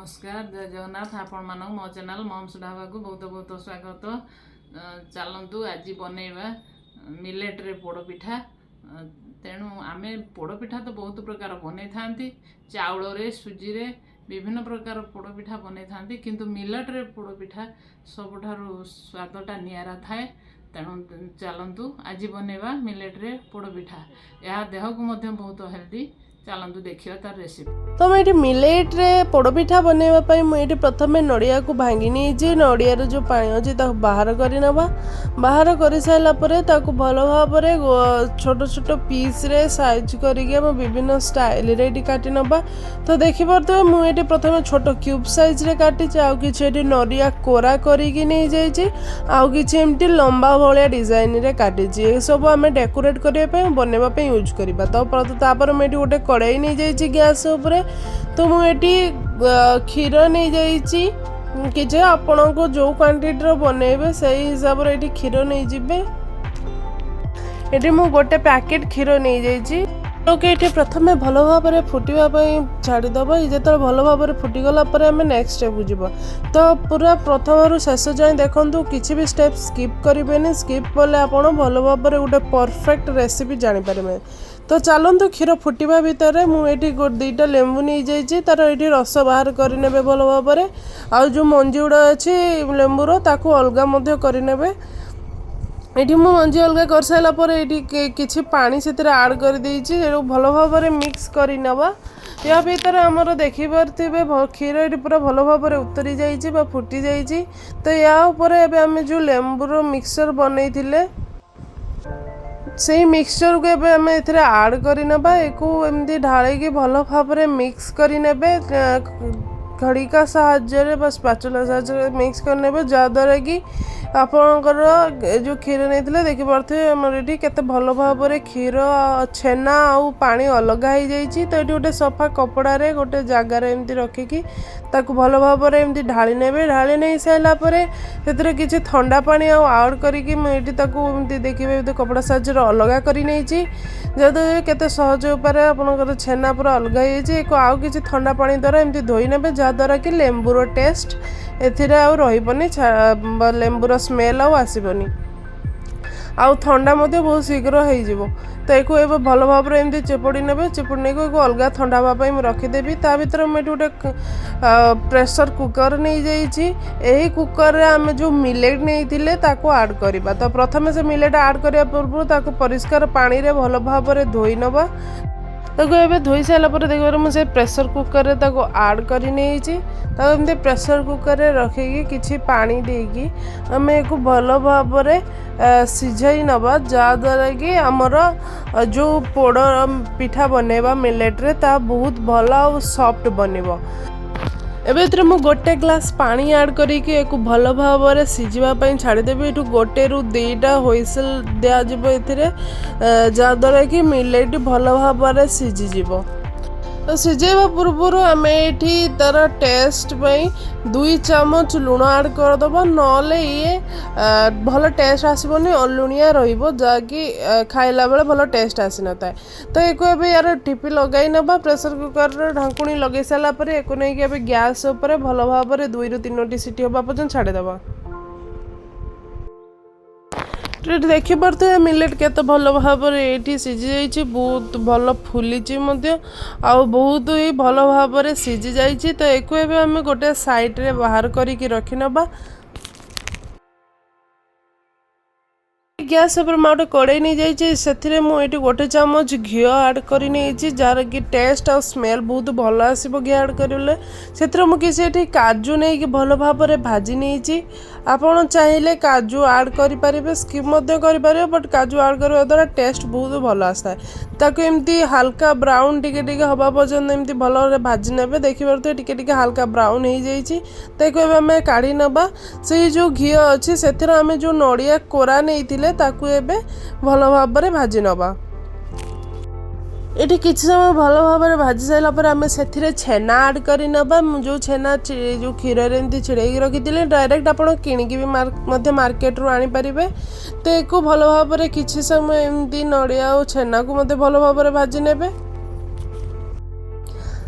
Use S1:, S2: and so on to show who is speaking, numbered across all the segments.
S1: नमस्कार जय जगन्नाथ आपण मानक मो चैनल मम्स ढाबा को बहुत बहुत स्वागत। चलतु आज बनैबा मिलेट रे पोड़ पिठा। तेणु आमे पोड़ पिठा तो बहुत प्रकार बनै थांती, चाउल रे सुजी रे विभिन्न प्रकार पोड़ पिठा बनै थांती, किंतु मिलेट रे पोड़ पिठा सबठारु स्वादटा नियारा थाए। तेणु चलतु आज बनैबा मिलेट रे पोड़ पिठा। यह देह को मध्य बहुत हेल्दी। चलतु देखिए तार रेसिपी।
S2: तो मैं मिलेट रे पोड़ पिठा बनवाई मुझे प्रथम नड़िया को भांगी नहीं नड़िया जो पानी अच्छी बाहर करनवा। बाहर कर सारापर भल भाव छोट छोट पीस रे साइज करके विभिन्न स्टाइल रे काटी नवा। तो देखिपे मुझे प्रथम छोट क्यूब साइज रे काटी आउ कि नड़िया कोरा करके नहीं जाइए आउ कि लंबा भाया डिजाइन रे काटी सब आम डेकोरेट करने बनवाई यूज करवा। तो मुझे गोटे कड़ाई नहीं जाइए गैस उपरे। तो मुझे क्षीर नहीं जाइए कि आपण को जो क्वांटिटी बनइबे से हिसाब रे क्षीर नहीं जिबे। एटी मु गोटे पैकेट क्षीर नहीं जाइए। ये प्रथम भल भाव फुटापी छाड़ीदेव। जो भल भाव फुटीगला आम नेक्स्ट स्टेप जीव। तो पूरा प्रथम शेष जाए देखूँ किसी भी स्टेप स्किप करेंगे। स्किप कले आप भल भाव गोटे परफेक्ट रेसिपी जानीपारे। तो चलतु क्षीर फुटा भितर मुझे दुईटा लेंबू नहीं जाइए तार ये रस बाहर करने भल भाव। आउ जो मंजी गुड़ा अच्छी लेंबूर ताकू अलग करने। ये मु मंजी अलग कर सारापर ये किसी पानी से आड कर भल भाव मिक्स करवा। या भर आमर देखिपे क्षीर ये पूरा भल भाव उतरी जाइए फुटी जाइए। तो या आम जो लेंबूर मिक्सचर बनई से मिक्सचर को एबे हमें इथरे ऐड करि नबा। एको एमदी ढाळे की भलो भाबरे मिक्स करि नेबे। खड़िका साहाय्य बस पाचुला साहाय्य मिक्स कर नेबे जाद्वारा कि आपणकर जो क्षीर नहीं देखि पार्थे हमर एठी केते भलो भाबरे क्षीर छेना आउ पानी अलग हो जाइछि। तो एठी गोटे सफा कपड़ा रे गोटे जगह रे एमती रखिकी ताकू भलो भाबरे एमती ढाଳି नेबे। ढाଳି नै साइला परे सेतरे किछि ठंडा पानी आउ ऐड करिकि म एठी ताकू एमती देखिबे कपड़ा साहाय्य अलग करि नैछि। जदो केते सहज उपाय आपणकर छेना पूरा अलग हो जाइछि। एको आउ किछि ठंडा पानी द्वारा एमती धोई नेबे जाद्वारा कि लेंबूर टेस्ट एथिरे आउ रहिबनी। लेंबूर स्मेल आउ आसीबनी आउ ठंडा मध्य बहुत शीघ्र हो जिवो। तो एको एबे भल भाव एमती चिपुड़ी नेबे। चिपुड़ी नै को अलग ठंडा हवा पई रखिदेवी। ता भीतर मैं गोटे प्रेशर कुकर नहीं जाइए। यही कुकर रे आम जो मिलेट नहीं ताको ऐड करवा। तो प्रथम से मिलेट ऐड करने पूर्व ताको परिष्कार पानी रे भल भाव धोई नवा। ताको एबे धोई सारापर देखिए मुझे प्रेशर कुकर ताको ऐड करनी। प्रेशर कुकर रे रखिकी किछि पानी देकी आम एक भल भाव सिझाई नवा जद्वारा कि आमर जो पोड़ पिठा बनैबा मिलेट रे ता बहुत भल और सॉफ्ट बनिबो। एबे मु गोटे ग्लास पानी ऐड करिकी एक भल भाव सिझापी छाड़देवी। ये गोटे रु दुईटा हुइसल दिज्व जद्वारा कि मिलेट भल भाव सिझीज। तो सिझेबा पूर्व आम ये तार टेस्ट पई 2 चामच लुण ऐड करदबा। नले ये भल टेस्ट आसबनी लुणिया रहिबो जहाँकि खाइला बेले भल टेस्ट आसी न थाए। तो एको एबे यार टिपी लगाई नबा। प्रेशर कुकर ढांकुणी लगे सारा पर एको नै कि एबे गैस ऊपर भल भाव 2 ରୁ 3टी सीटी होबा पर्यंत छाड़ी दबा। देखि पारे मिलेट केते भल भाव ये सिझी जाइए। बहुत भल फुली बहुत ही भल भाव सिझी जाइए। तो एको एबे आम गोटे साइड रे बाहर करके रखी नबा। गैस ऊपर गोटे कड़ाई नहीं जाइए। से मुझे गोटे चामच घी ऐड कर जार कि टेस्ट और स्मेल बहुत भल आसो। घी ऐड करें से मुझे काजू नहीं कि भल भाव भाजी नहीं। आपड़ चाहिए काजू ऐड करें स्किप करें बट काजू ऐड करने द्वारा टेस्ट बहुत भल आसा है। ताकू एमती हल्का ब्राउन टिके हवा पर्यंत एमती भल भाजी ने देखिए टिके हल्का ब्राउन हो जाइए। तो आम काढ़ी नवा। से जो घी अच्छी से आम जो नड़िया कोरा नहीं ताकू एबे भल भाव भाजी नवा। ये किसी समय भल भाव भाजी सारा पर आम से छेना ऐड कर नवा। जो छेना जो क्षीर एमती छिड़े रखी डायरेक्ट आप किणिकी भी मार्केट रू आनी पारिबे। तो एक भल भाव किसी समय एमती नड़िया और छेना को भल भाव भाजी नेबे।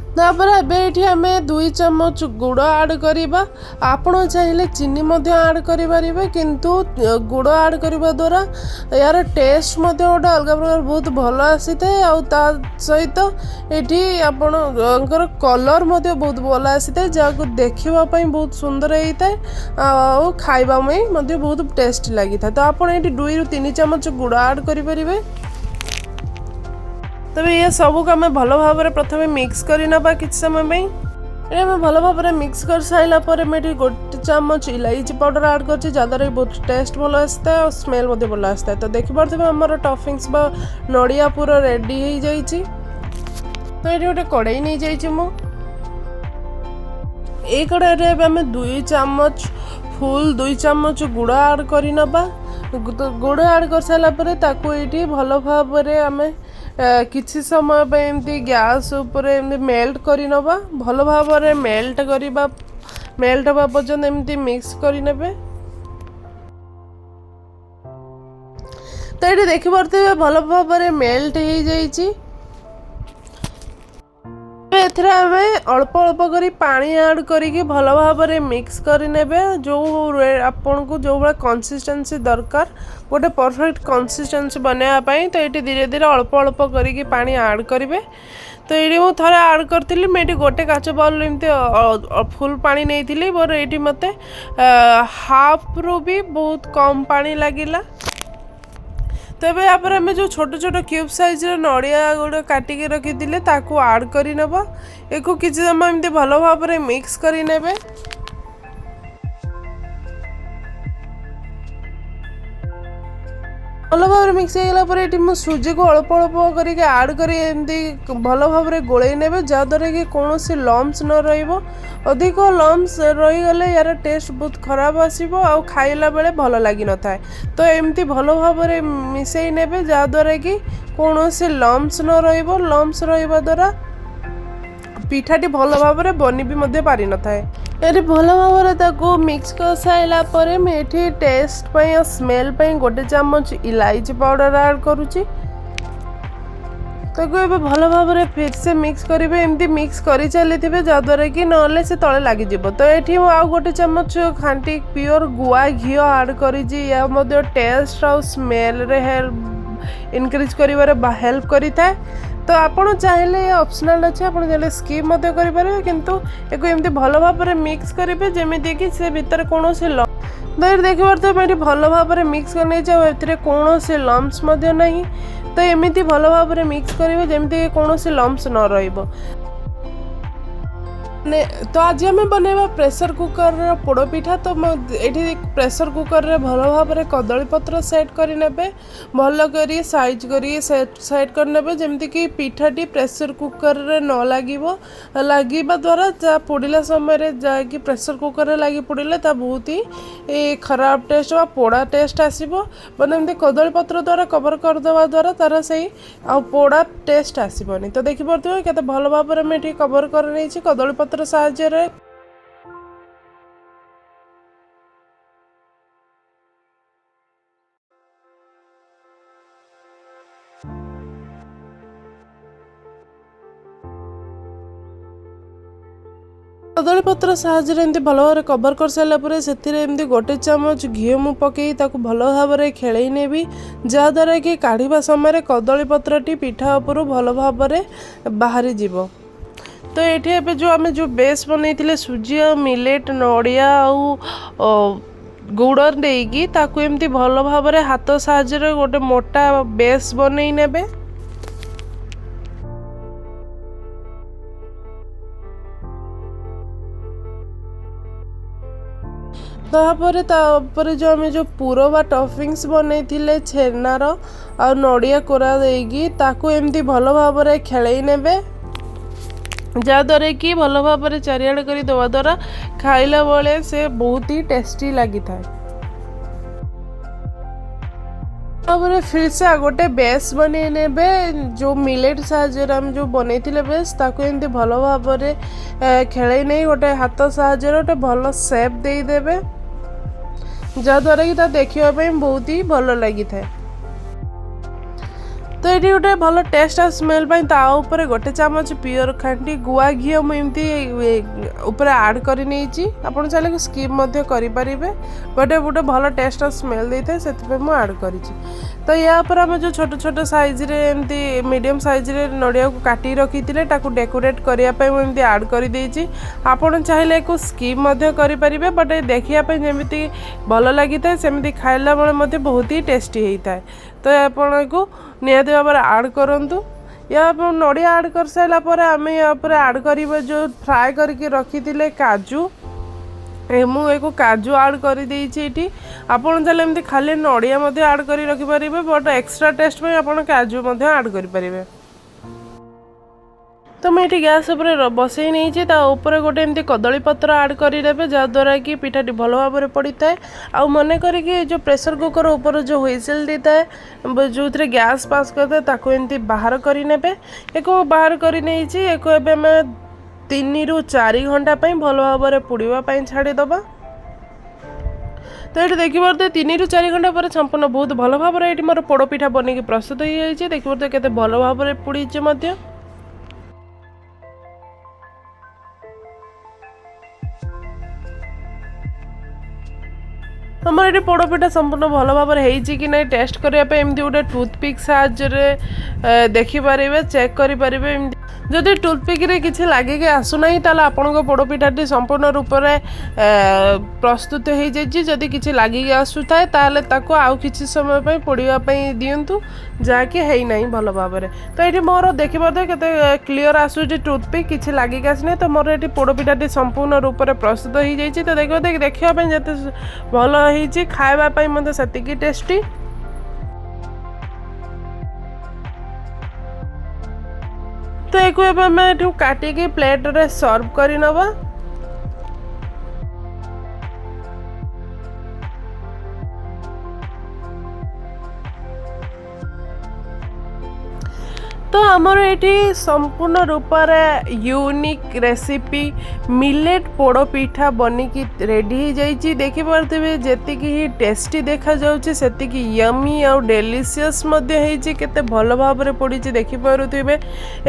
S2: तापर एबे आम 2 चम्मच गुड़ आड करवा। आपण चाहिए चीनी आड करें किंतु गुड़ आड करने द्वारा यार टेस्ट गोटे अलग प्रकार बहुत भल आसी था सहित ये आपणकर कलर बहुत भल आसी था जहाँ देखापी बहुत सुंदर होता है खाइबा बहुत टेस्टी लगी था। तो आपड़ ये 2 ରୁ 3 चम्मच गुड़ आड करें। तबे ये सबू को आम भल भाव प्रथम मिक्स करना कि समय आम भल भाव मिक्स कर सारा पर मैं 1 चम्मच इलायची पाउडर आड कर जहाँद्वारा बहुत टेस्ट भल आसता है और स्मेल भल आसता है। तो देखिपे आमर टॉपिंग्स नड़िया पूरा रेडी हो जाइए। तो ये गोटे कड़ाई नहीं जाइए ये कड़ाई आम 2 चम्मच फुल 2 चम्मच गुड़ आड करनबा। गुड़ आड कर सारापर ये भल भाव आम किसी समय एमती गैस उपर मेल्ट करनबा भल भाव मेल्ट करवा मेल्ट हवा पर्यंत एमती मिक्स करने। तो ये देखिपे भल भाव मेल्ट हो जाइए। एथिरे आमे अल्प अल्प करी पानी ऐड करिके भल भाव मिक्स करने जो आपन को जो भाई कंसिस्टेंसी दरकार गोटे परफेक्ट कंसिस्टेंसी बनायापाई। तो ये धीरे धीरे अल्प अल्प करिके पानी ऐड करेंगे। तो ये मुझे थे ऐड करी मुझे गोटे काच बाउल एमती फुल पानी नहीं मोर ये मत हाफ रु भी बहुत कम पानी लगिला। तो ये यहाँ पर आम जो छोट छोट क्यूब साइज नड़िया गुड़ काटिक रखी आड करनबा। एक किसी समय एमती भल भाव मिक्स करने। भल भाव मिक्स होगा ये सुजी को अल्प अल्प करके आड कर भल भाव गोल ने जहाँद्वारा कि कौन लम्स न अधिक लम्स रहीगले यार टेस्ट बहुत खराब आसो आ खाइला बेले भल लगी न था। तो एमती भल भाव मिसई ने जहाँद्वारा कि कौन लम्स न लम्स रहा द्वारा पिठाटी भल भाव बनी भी पारि न था। ये भल भाव मिक्स कर सारा पर मुझे टेस्ट और स्मेल गोटे चम्मच इलायची पाउडर ऐड करुच्ची। ताको ये भल भाव फिर से मिक्स करेंगे एमती मिक्स कर चली जहाँद्वारा कि ना से तले लगिज। तो ये आउ गोटे चम्मच खांटी प्योर गुआ घी ऐड कर टेस्ट और स्मेल इनक्रीज कर हेल्प करें। तो आपड़ चाहिए ऑप्शनल अच्छे आप चाहिए स्किप करेंगे किंतु एक एमती भल भाव मिक्स करेंगे जमीती कि से भितर कौन से देखिए मैं भल भाव मिक्स कर कौन से लम्स ना। तो एमती भल भाव मिक्स करेंगे जमीती कौन से लम्स न रही। तो आज आम बनवा प्रेशर कुकर पोड़ पिठा। तो ये प्रेशर कुकर रे भल भाव कदली पत्र सेट करने भल कर साइज कर सेट करने जमती कि पिठाटी प्रेशर कुकर रे न लगे द्वारा जहाँ पोड़ा समय जहाँकि प्रेशर कुकर लगी पोड़े बहुत ही खराब टेस्ट व पोड़ा टेस्ट आसो मैंने एमती कदली पत्र द्वारा कवर करदे द्वारा तार से पोड़ा टेस्ट आसबनी। तो देखिपे केते भल भाव में कवर कर कदली पत्र साहाय्य। कदली पत्र साहाय्य एमती भल भाव कवर कर सारापर से गोटे चम्मच घी मु पकई भल भाव खेल नेबी जहाँद्वारा कि काढ़ा समय कदली पत्रटी पिठा उपरू भल भाव बाहरी जीव। तो ये जो आम जो बेस बनई सुजी और मिलेट नड़िया गुड़ देकी एमती भल भाव हाथ साहाय्य गोटे मोटा बेस बनई नेबे। तापर जो आम जो पूर बा टॉपिंग्स बनई छेनार आ नड़िया कोरा देकी एमती भल भाव खेल नेबे जहाँद्वारा कि भल भाव चारिआडे कर देवा द्वारा खाइला बेले से बहुत ही टेस्टी लगी था। फिर से गोटे बेस बने नेबे जो मिलेट साहाय्य आम जो बनई बेस ताको एमती भल भाव खेल नहीं गोटे हाथ साहाय्य गोटे भल सेप देदेवे जहाँद्वारा कि देखा बहुत ही भल लगी था। तो ये गोटे भल टेस्ट और स्मेल ऊपर गोटे चामच प्योर खांटी गुआ घी मुझे ऊपर आड कर आपड़ चाहिए स्किप करें गोटे गोटे भल टेस्ट और स्मेल दे था से आड कर तो या पर आम जो छोट छोट साइज रे एमती मीडियम साइज रे नड़िया को काटी रखी डेकोरेट करने मुझे आड कर आपड़ चाहिए को स्किप करें बट देखापी जमी भल लगी था सेमती खाइला बेले बहुत ही टेस्टी होता है तो आपन को निहाती भाव आड करूँ या नड़िया आड कर सारापर आम या आड कर जो फ्राए करके रखी थे काजू मुझे काजू आड कर आपड़ चले एमती खाली नड़िया आड कर रखिपारे बट एक्स्ट्रा टेस्ट में आप काजू आड करें तो मुझे गैस उपर बसई नहीं ऊपर गोटे एमती कदली पत्र आड करदे जहाद्वारा कि पिठाटी भल भाव में पड़ी था आ मन करी जो प्रेशर कुकर ऊपर जो हुइसिल देता है जो थे गैस पास करते ताको एमती बाहर करने एक बाहर कर 3 ରୁ 4 घंटा भल भाव में पुड़ापी छाड़ीदबा तो ये देखिए 3 ରୁ 4 घंटा पर संपूर्ण बहुत भल भाव में मोर पोड़पिठा बन प्रस्तुत हो जाए देखिए केते भल भाव में पुड़ी आमर ये पोड़पिठा संपूर्ण भल भाव में कि ना टेस्ट करने एमती गोटे टूथपिक साहाय्य देखिपारे चेक करें जदि टूथपिक रे किसी लगिक आसुना ताल आपण पोड़पिठाटी संपूर्ण रूप से प्रस्तुत हो जाए जदि किसी लगिक आसुए ताल आउ किसी समय पोड़ापी दिंतु जहाँकि है ना भल भाव में तो ये मोर देखिए के क्लीयर आसूँ टूथपिक किसी लगिक आसना तो मोर ये पोड़पिठाटी संपूर्ण रूप से प्रस्तुत हो जाए तो देखापी जिते भल हो खावाई मत से टेस्टी तो एक काटिकी प्लेट रे सर्व कर नवा तो आमर ये संपूर्ण रूप से यूनिक रेसिपी मिलेट पोड़ पिठा बनिकी रेडी हो जाइए देखिपे जी ही टेस्टी देखा जाउछि सेतिकी यमी आउ डेलीशियस केते भल भाव में पड़ी देखिपे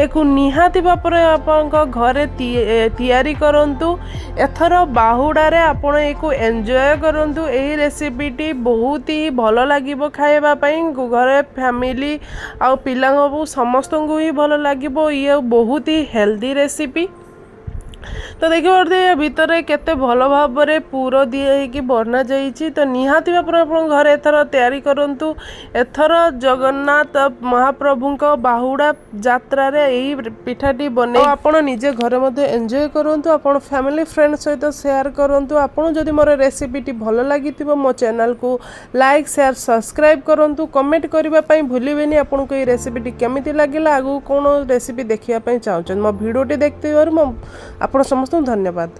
S2: एक निहाती भाव में आप घरे तैयारी करंतु एथर बाहुडारे आपण एक एंजॉय करंतु एही रेसिपीटी बहुत ही भल लागिबो खाइबा पई घरे फैमिली आउ पिला समस्त ही भल लगे ये बहुत ही हेल्दी रेसिपी तो देखिए भितर केते भल भाव में पूर दिए बना जाइए तो निहाती भाव में घर एथर तैयारी करंतु एथर जगन्नाथ महाप्रभु बाहुड़ा जात्रा रे यही पिठाटी बने आपण निजे घर मध्य एंजॉय करंतु आपण फैमिली फ्रेंड सहित शेयर करंतु आपण जदि मोर रेसिपीटी भल लगी मो चैनल को लाइक शेयर सब्सक्राइब करंतु कमेंट करबा पई भूलिबेनी आपण को ये रेसिपीटी केमिति लागिला आगु कोन रेसिपी देखिया पई चाहछन मो वीडियोटी देखते मो आपण समस्त धन्यवाद।